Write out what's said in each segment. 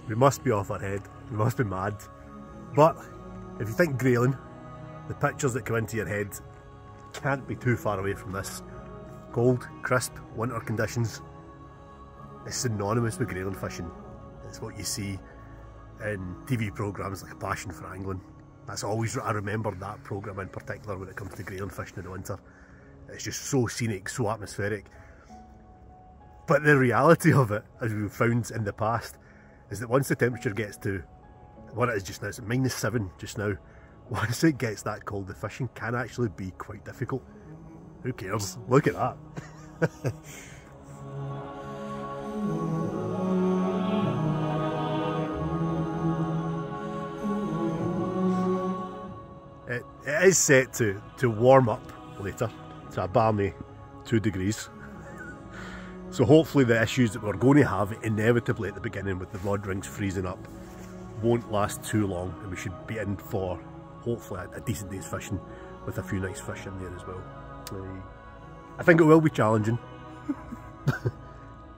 We must be off our head, we must be mad. But if you think Grayling, the pictures that come into your head can't be too far away from this. Cold, crisp, winter conditions. It's synonymous with Grayling fishing. It's what you see in TV programmes like A Passion for Angling. That's always, I remember that programme in particular when it comes to Grayling fishing in the winter. It's just so scenic, so atmospheric. But the reality of it, as we've found in the past, is that once the temperature gets to what it is just now, it's -7 just now. Once it gets that cold, the fishing can actually be quite difficult. Who cares? Look at that. It is set to warm up later to a balmy 2 degrees. So hopefully the issues that we're going to have inevitably at the beginning with the rod rings freezing up won't last too long, and we should be in for hopefully a decent day's fishing with a few nice fish in there as well. I think it will be challenging.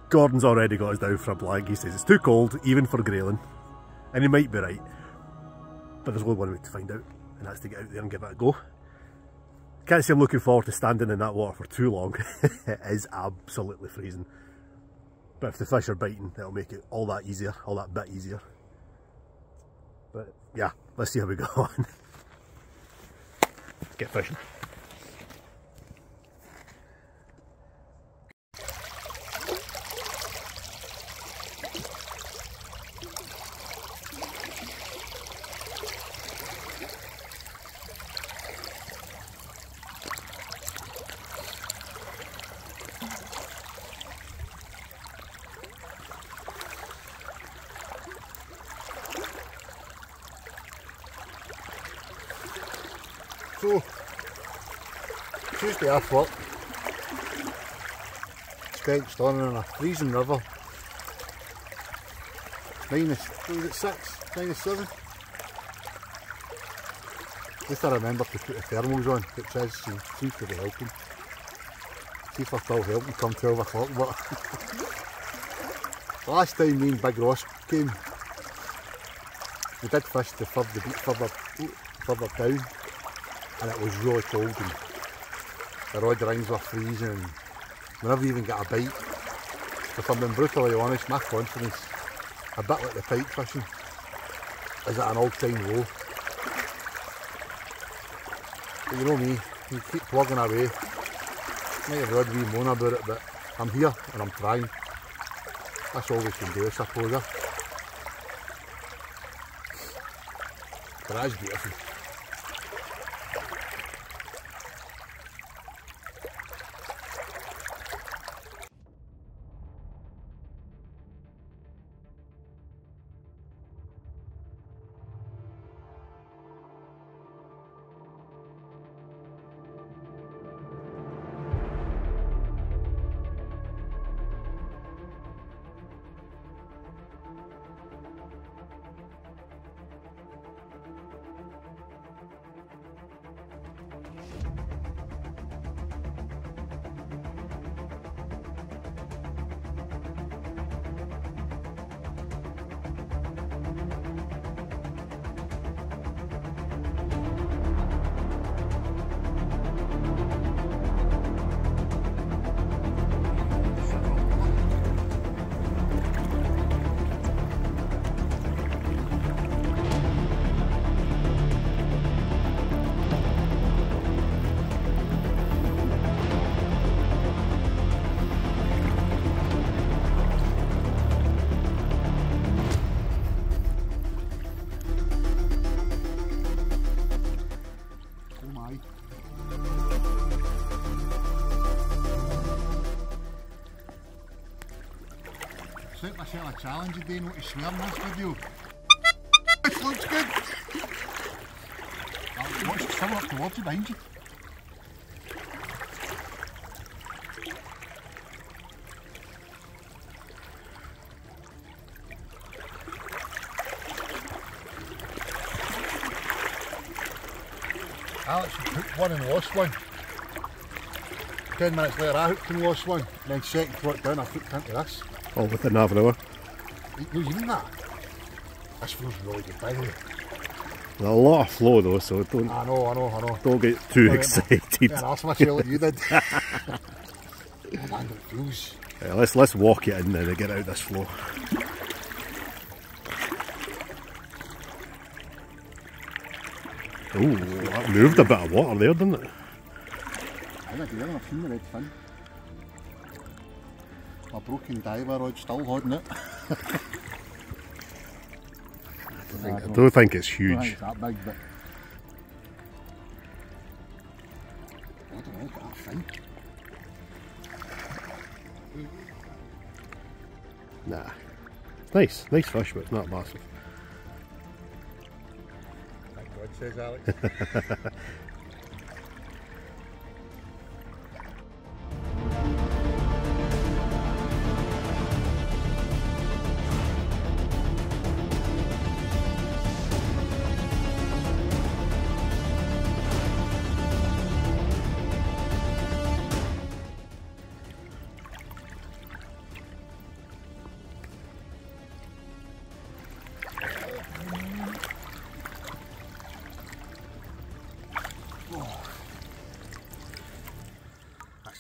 Gordon's already got us down for a blank. He says it's too cold even for Grayling, and he might be right, but there's only one way to find out, and that's to get out there and give it a go. Can't say I'm looking forward to standing in that water for too long. It is absolutely freezing, but if the fish are biting, it'll make it all that easier, all that bit easier. But yeah, let's see how we go on. Let's get fishing. So, Tuesday after work, sketched on in a freezing river, -7. At least I remember to put the thermals on, which seems to be helping. See if I still helping come 12 o'clock, but last time me and Big Ross came, we did fish to further down, and it was really cold and the rod rings were freezing and we never even got a bite. If I'm being brutally honest, my confidence, a bit like the pike fishing, is at an all-time low. But you know me, you keep plugging away. Might have read wee moan about it, but I'm here and I'm trying. That's all we can do, I suppose. But that is beautiful. Set myself a challenge today not to swear in this video. It looks good! Watch it swim up towards you behind you. Alex had hooked one and lost one. 10 minutes later I hooked and lost one. And then second float down I hooked into this. All within half an hour. Even that. This feels really good, by the way. There's a lot of flow though, so don't. I know. Don't get too excited. Yeah, that's my feel like you did. Oh man, it feels. Yeah, let's walk it in and get out this flow. Oh, that moved a bit of water there, didn't it? I did, yeah, I've seen the red fin. My broken diver rod still holding it. I don't think it's huge. I don't think it's that big, but I don't know, look at that fin. Nah. Nice fish, but it's not massive. Thank God, says Alex.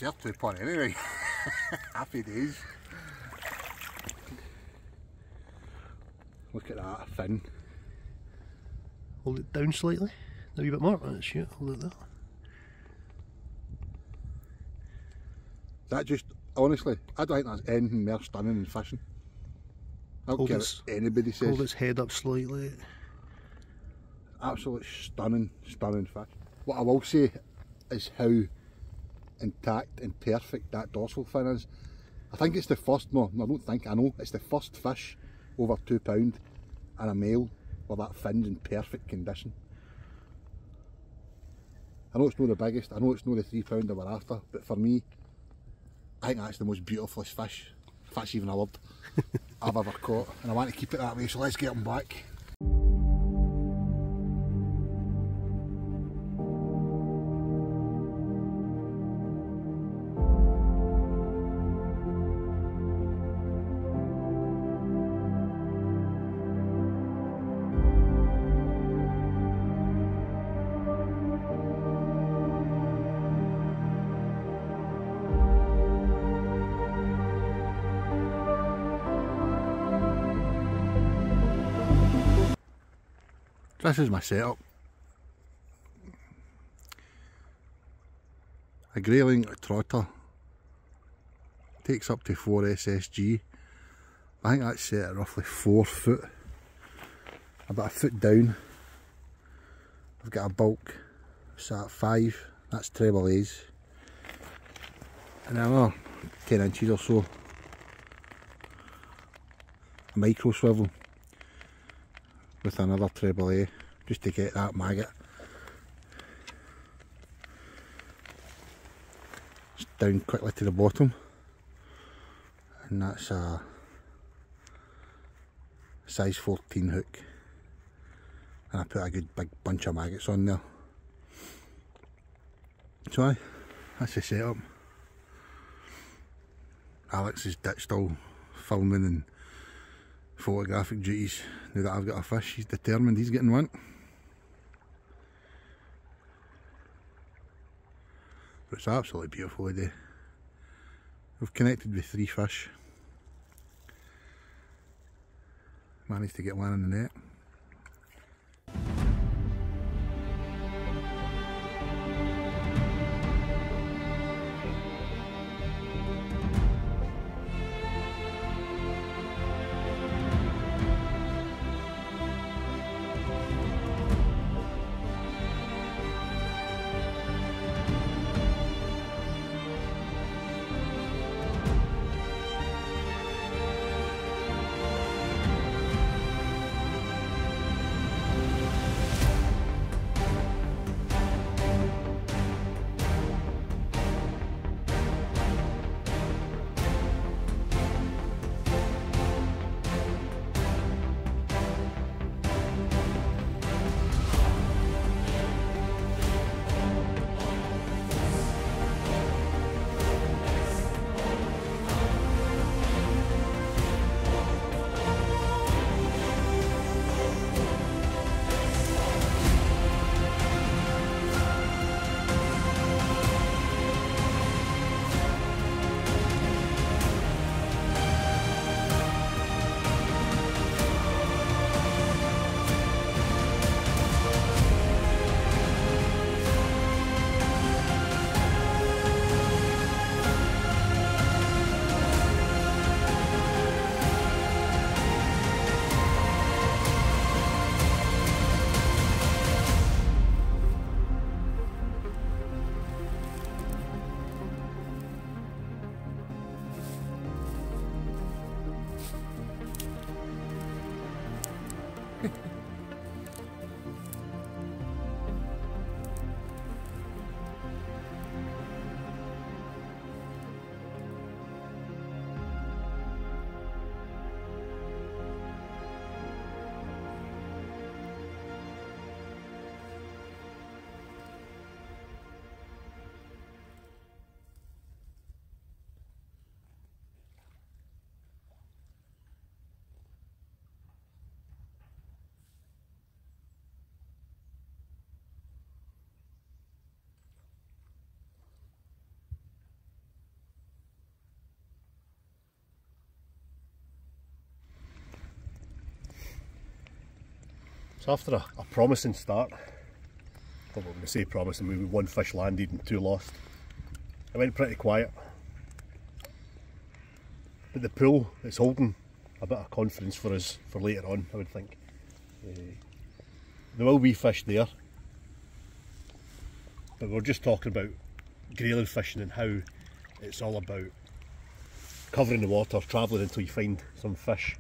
You're 2 point anyway. Happy days. Look at that fin. Hold it down slightly. A wee bit more. That's it. Hold it there. That just, honestly, I don't think that's anything more stunning than fishing. I don't care what anybody says. Hold its head up slightly. Absolutely stunning fish. What I will say is how intact and perfect that dorsal fin is. I think it's the first, I know it's the first fish over £2 and a male where that fin's in perfect condition. I know it's not the biggest, I know it's not the £3 that we're after, but for me, I think that's the most beautiful fish, if that's even a word, I've ever caught, and I want to keep it that way, so let's get them back. This is my setup. A Grayling trotter takes up to 4 SSG. I think that's set at roughly 4 foot. About a foot down. I've got a bulk set at 5. That's treble A's. And another 10 inches or so. A micro swivel with another treble A, just to get that maggot. Just down quickly to the bottom, and that's a size 14 hook, and I put a good big bunch of maggots on there. So aye, that's the setup. Alex has ditched all filming and photographic duties. Now that I've got a fish, he's determined he's getting one. But it's absolutely beautiful today. We've connected with 3 fish. Managed to get one in the net. So after a promising start, well, I'm going to say promising, maybe 1 fish landed and 2 lost. It went pretty quiet. But the pool is holding a bit of confidence for us for later on, I would think. There will be fish there, but we're just talking about grayling fishing and how it's all about covering the water, travelling until you find some fish.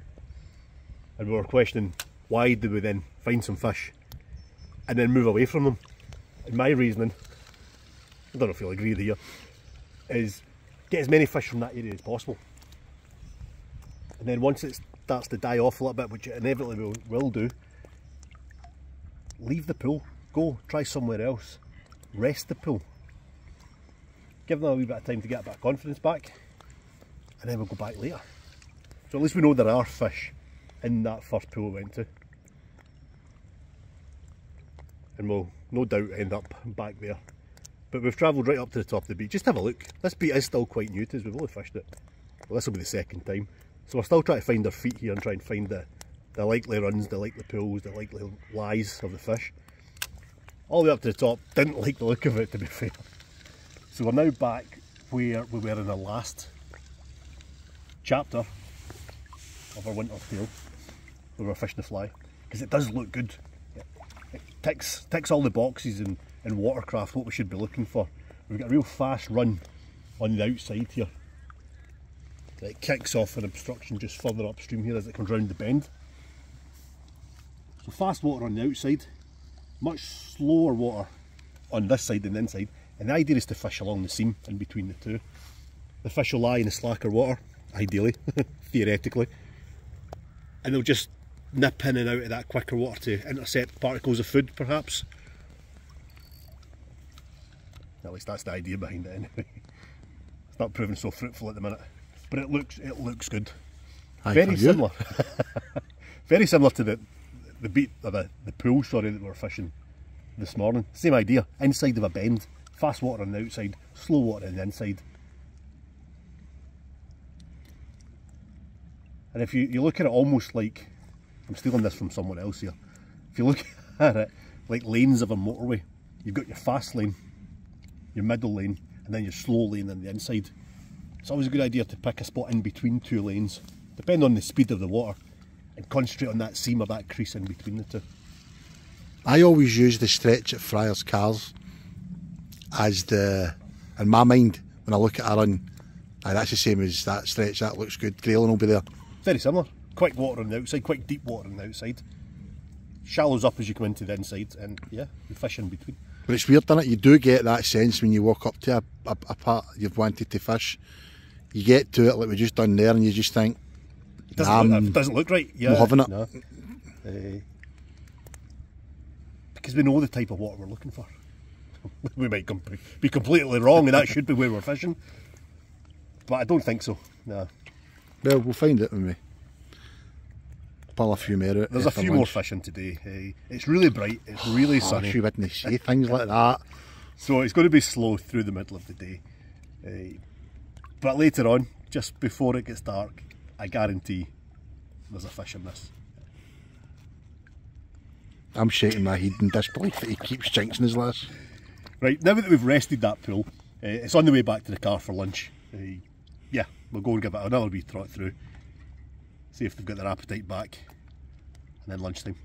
And we were questioning, why do we then find some fish and then move away from them? And my reasoning, I don't know if you'll agree here, is get as many fish from that area as possible. And then once it starts to die off a little bit, which it inevitably will do, leave the pool, go try somewhere else, rest the pool, give them a wee bit of time to get a bit of confidence back, and then we'll go back later. So at least we know there are fish in that first pool we went to. And we'll no doubt end up back there. But we've travelled right up to the top of the beach. Just have a look. This beach is still quite new to us. We've only fished it. Well, this will be the second time. So we're still trying to find our feet here and try and find the likely runs, the likely pools, the likely lies of the fish. All the way up to the top. Didn't like the look of it, to be fair. So we're now back where we were in the last chapter of our winter tale, where we were fishing the fly. Because it does look good. It ticks all the boxes in watercraft, what we should be looking for. We've got a real fast run on the outside here. It kicks off an obstruction just further upstream here as it comes round the bend. So fast water on the outside, much slower water on this side than the inside. And the idea is to fish along the seam in between the two. The fish will lie in the slacker water, ideally, theoretically. And they'll just nip in and out of that quicker water to intercept particles of food, perhaps. At least that's the idea behind it anyway. It's not proving so fruitful at the minute, but it looks good. Very similar. Very similar to the beat or the pool, sorry, that we were fishing this morning. Same idea. Inside of a bend, fast water on the outside, slow water on the inside. And if you look at it almost like, I'm stealing this from someone else here. If you look at it like lanes of a motorway, you've got your fast lane, your middle lane, and then your slow lane on the inside. It's always a good idea to pick a spot in between 2 lanes, depending on the speed of the water, and concentrate on that seam or that crease in between the two. I always use the stretch at Friars Cars as in my mind, when I look at a run, that's the same as that stretch, that looks good. Grayling will be there. Very similar. Quick water on the outside, quite deep water on the outside. Shallows up as you come into the inside, and yeah, you fish in between. But it's weird, isn't it? You do get that sense when you walk up to a part you've wanted to fish. You get to it like we just done there, and you just think, it doesn't look right. Yeah, I'm having it. No. Because we know the type of water we're looking for. We might be completely wrong, and that should be where we're fishing. But I don't think so. No. Well, we'll find it when we pull a few more out. There's a few more fishing today. It's really bright, it's really sunny. You wouldn't say things like that. So it's going to be slow through the middle of the day. But later on, just before it gets dark, I guarantee there's a fish in this. I'm shaking my head in disbelief that he keeps jinxing his lass. Right, now that we've rested that pool, it's on the way back to the car for lunch. Yeah, we'll go and give it another wee trot through. See if they've got their appetite back. And then lunchtime.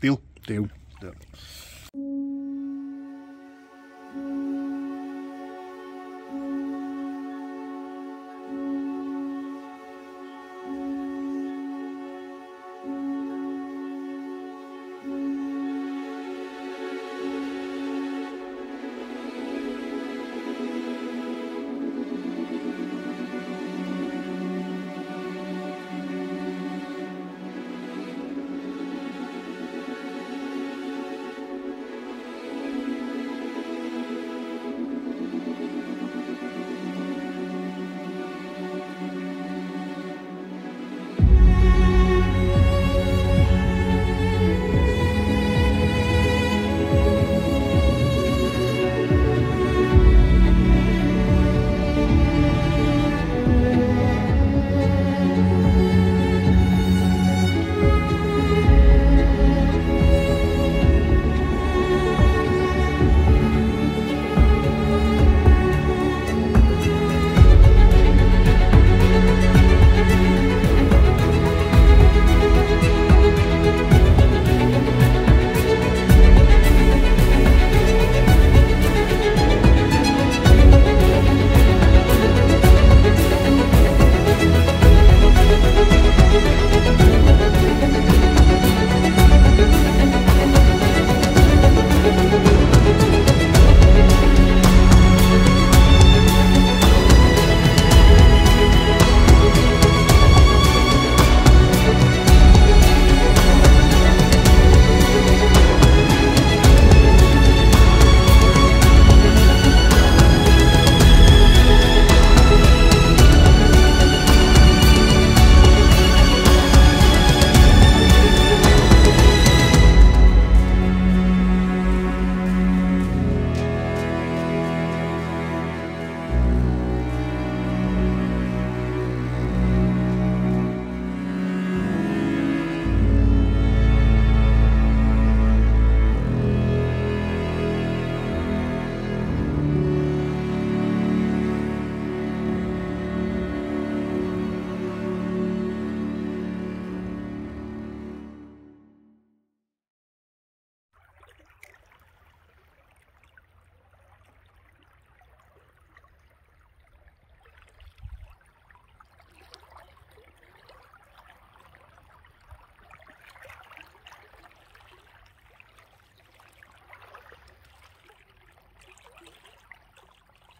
Deal? Deal. Do it.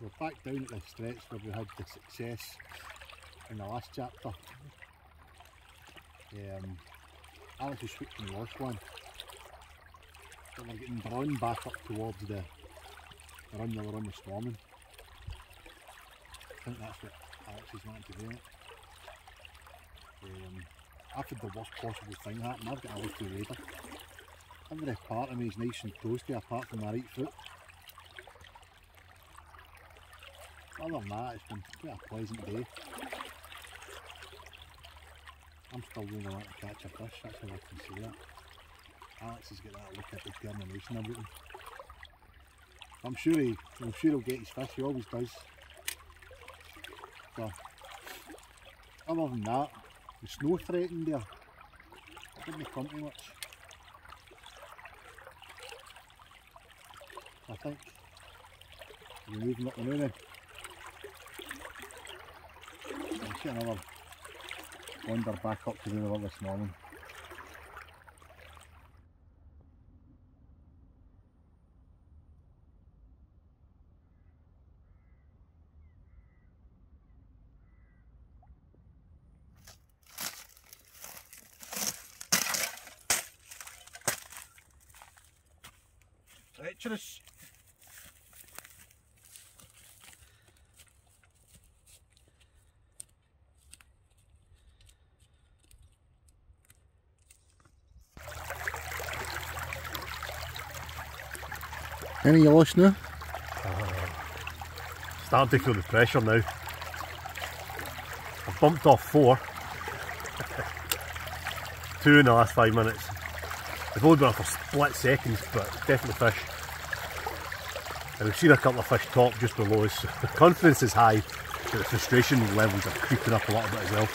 We're back down at the stretch where we had the success in the last chapter. Alex was switching the lost one. But we're getting run back up towards the run they were on this morning. I think that's what Alex is wanting to do. I've had the worst possible thing happen. I've got a lucky raider. Every part of me is nice and toasty apart from my right foot. Other than that, it's been quite a pleasant day. I'm still really wanting to catch a fish, that's how I can see that. Alex has got that look at determination about him. I'm sure he'll get his fish, he always does. So, other than that, the snow threatened there. It didn't come too much. I think we're moving up the now then. I'll see another wander back up to where we were this morning. Treacherous. Any you lost now? Starting to feel the pressure now. I've bumped off 4. 2 in the last 5 minutes. They've only been off for split seconds, but definitely fish. And we've seen a couple of fish top just below us. The confidence is high, but the frustration levels are creeping up a little bit as well.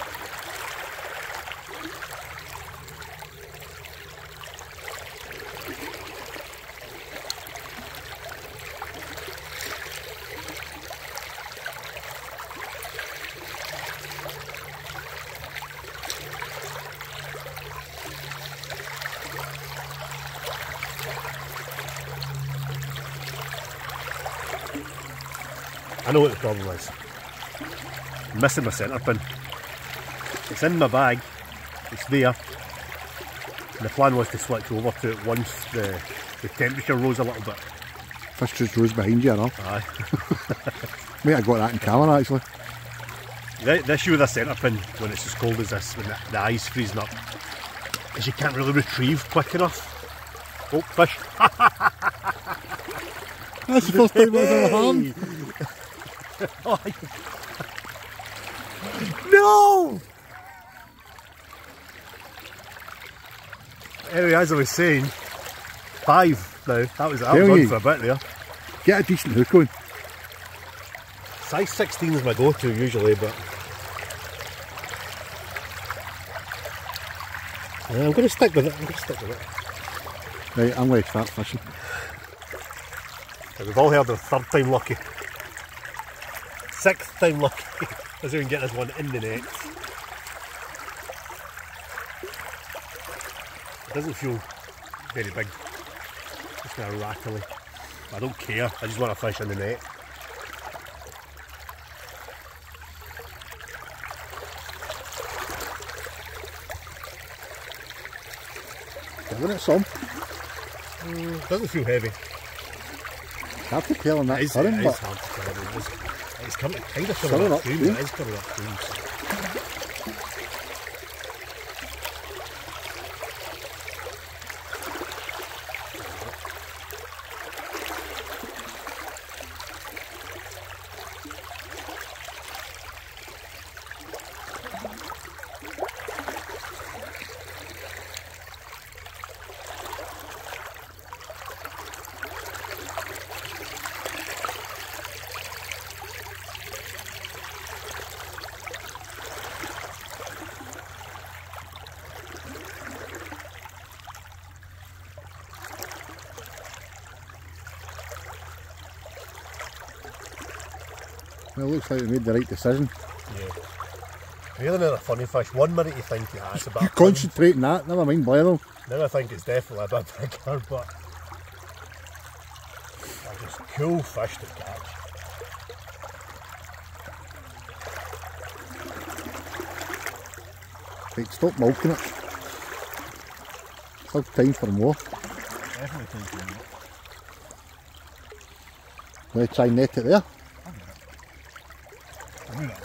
I know what the problem is. I'm missing my centre pin. It's in my bag, it's there, and the plan was to switch over to it once the temperature rose a little bit. Fish just rose behind you, no? Aye. Mate, I got that in camera actually. The issue with a centre pin when it's as cold as this, when the ice freezing up, is you can't really retrieve quick enough. Oh, fish! That's the first time I've ever harmed. Oh, no! Anyway, as I was saying, 5 now. That was on for a bit there. Get a decent hook on. Size 16 is my go-to usually, but I'm going to stick with it. Right, I'm going to start fishing. We've all heard of 3rd time lucky. 6th time lucky, as we can get this one in the net. It doesn't feel very big, just kind of rattly. I don't care, I just want to fish in the net. Giving it some. Doesn't feel heavy. It's hard to tell in that current, but it's hard to tell. It's coming kind of coming up stream. It is coming up stream. Well, it looks like we made the right decision. Yeah. Really another funny fish. 1 minute you think, yeah, it's a bit. You concentrate on that, never mind Blairville. Now I think it's definitely a bit bigger, but they're just cool fish to catch. Right, stop milking it. Still time for more. Definitely time for more. Want to try and net it there? I'll do that.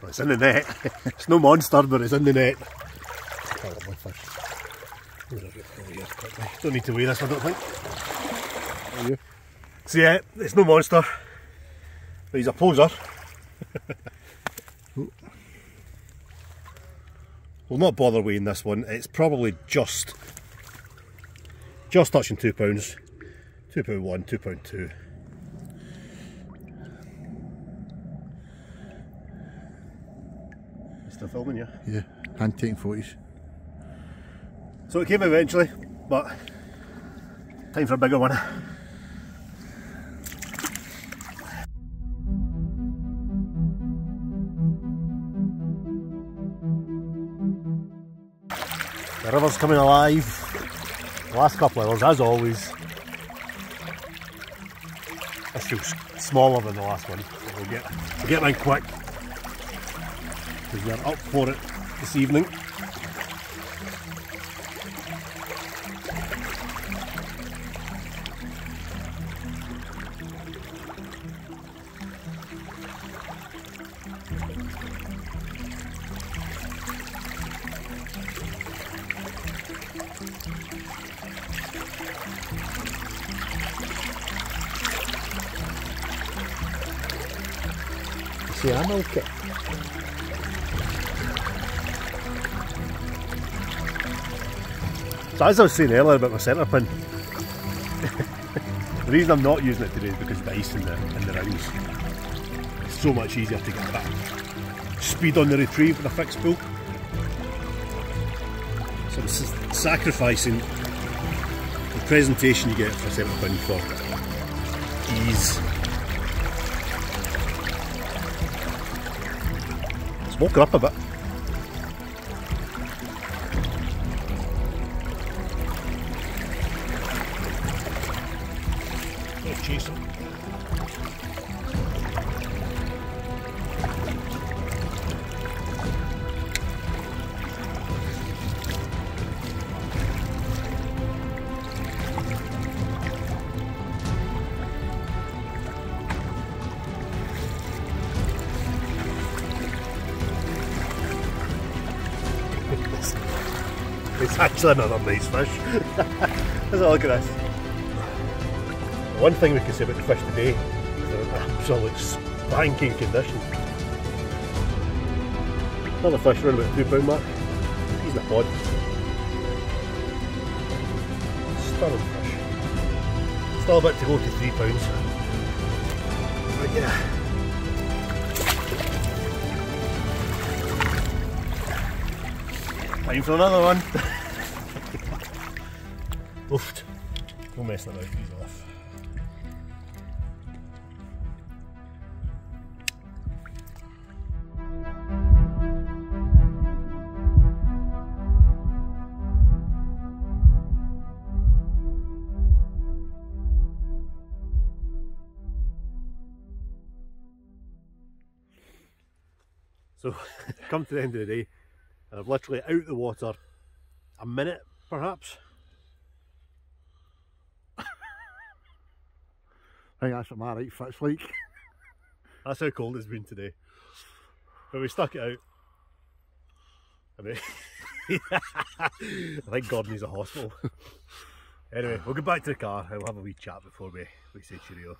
It's in the net. It's no monster, but it's in the net. That's a lovely fish. Don't need to weigh this, I don't think. Are you? So yeah, it's no monster, but he's a poser. We'll not bother weighing this one. It's probably just touching £2. £2.1, £2.2. Still filming, yeah? Yeah, hand taking photos. So it came eventually, but time for a bigger one. The river's coming alive. The last couple of hours, as always. This feels smaller than the last one. So we'll get mine quick, because we're up for it this evening. See, I milk it. So as I was saying earlier about my centre pin, the reason I'm not using it today is because of the ice in the rings. It's so much easier to get that speed on the retrieve with a fixed pull. So I'm sacrificing the presentation you get for a centre pin for ease. Smoke her up a bit. Chase it. It's actually another nice fish. Let's have a look at this. One thing we can say about the fish today is they're in absolute spanking condition. Another fish around about the £2 mark. He's in a pod. Stunning fish. Still a bit to go to £3. But yeah. Time for another one. Oofed. No messing about, he's off. So, come to the end of the day, and I've literally out the water a minute, perhaps. I think that's what my right foot's like. That's how cold it's been today. But we stuck it out. I mean, I think God needs a hospital. Anyway, we'll go back to the car and we'll have a wee chat before we say cheerio.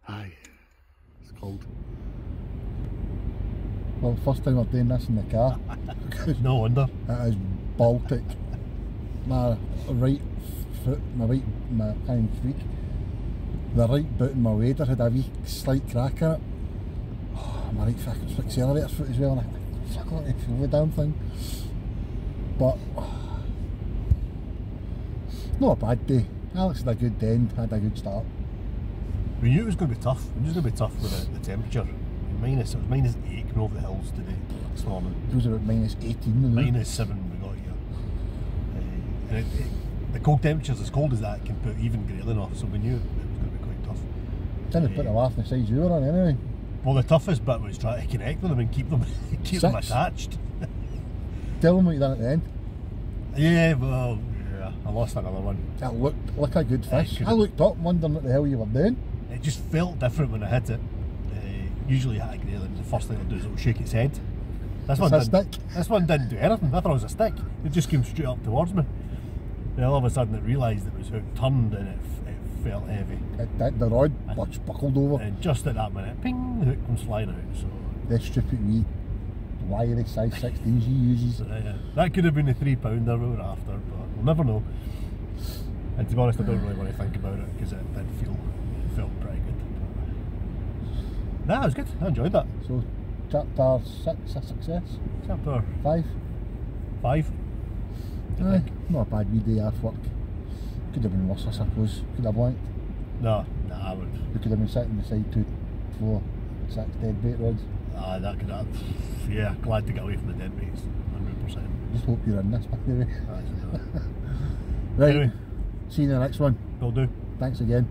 Aye, it's cold. Well, the first time we're doing this in the car. No wonder. It is Baltic. My right foot, my can't speak. The right boot in my wader had a wee slight crack in it. Oh, my right accelerator foot as well, and I can't feel the damn thing. But not a bad day. Alex had a good end, had a good start. We knew it was going to be tough. We knew it was going to be tough with the temperature. It was minus 8 coming over the hills today, this morning. It was about minus 18. Minus 7 when we got here. And the cold temperatures, as cold as that, can put even Grayling off, so we knew it was going to be quite tough. Didn't put the laugh on the sides you were on anyway. Well, the toughest bit was trying to connect with them and keep them attached. Tell them what you done at the end. Yeah, well, yeah, I lost another one. It looked like a good fish. I looked up wondering what the hell you were doing. It just felt different when I hit it. Usually at a Grayling, the first thing it'll do is it'll shake its head. This one didn't do anything. I thought it was a stick. It just came straight up towards me. Then all of a sudden it realised it was hooked, turned, and it felt heavy. The rod buckled over. And just at that minute, ping, the hook comes flying out. So the stupid wee wiry size 16s he uses. That could have been a £3 we were after, but we'll never know. And to be honest, I don't really want to think about it because it felt pretty good. Nah, it was good. I enjoyed that. So, chapter 6 a success? Chapter 5? 5. Not a bad wee day off work. Could have been worse, I suppose. Could have blanked. No, I would. We could have been sitting beside 2, 4, 6 dead bait rods. That could have. Yeah, glad to get away from the dead baits. 100%. Just hope you're in this, by the way. Right. Right. Anyway, See you in the next one. Will do. Thanks again.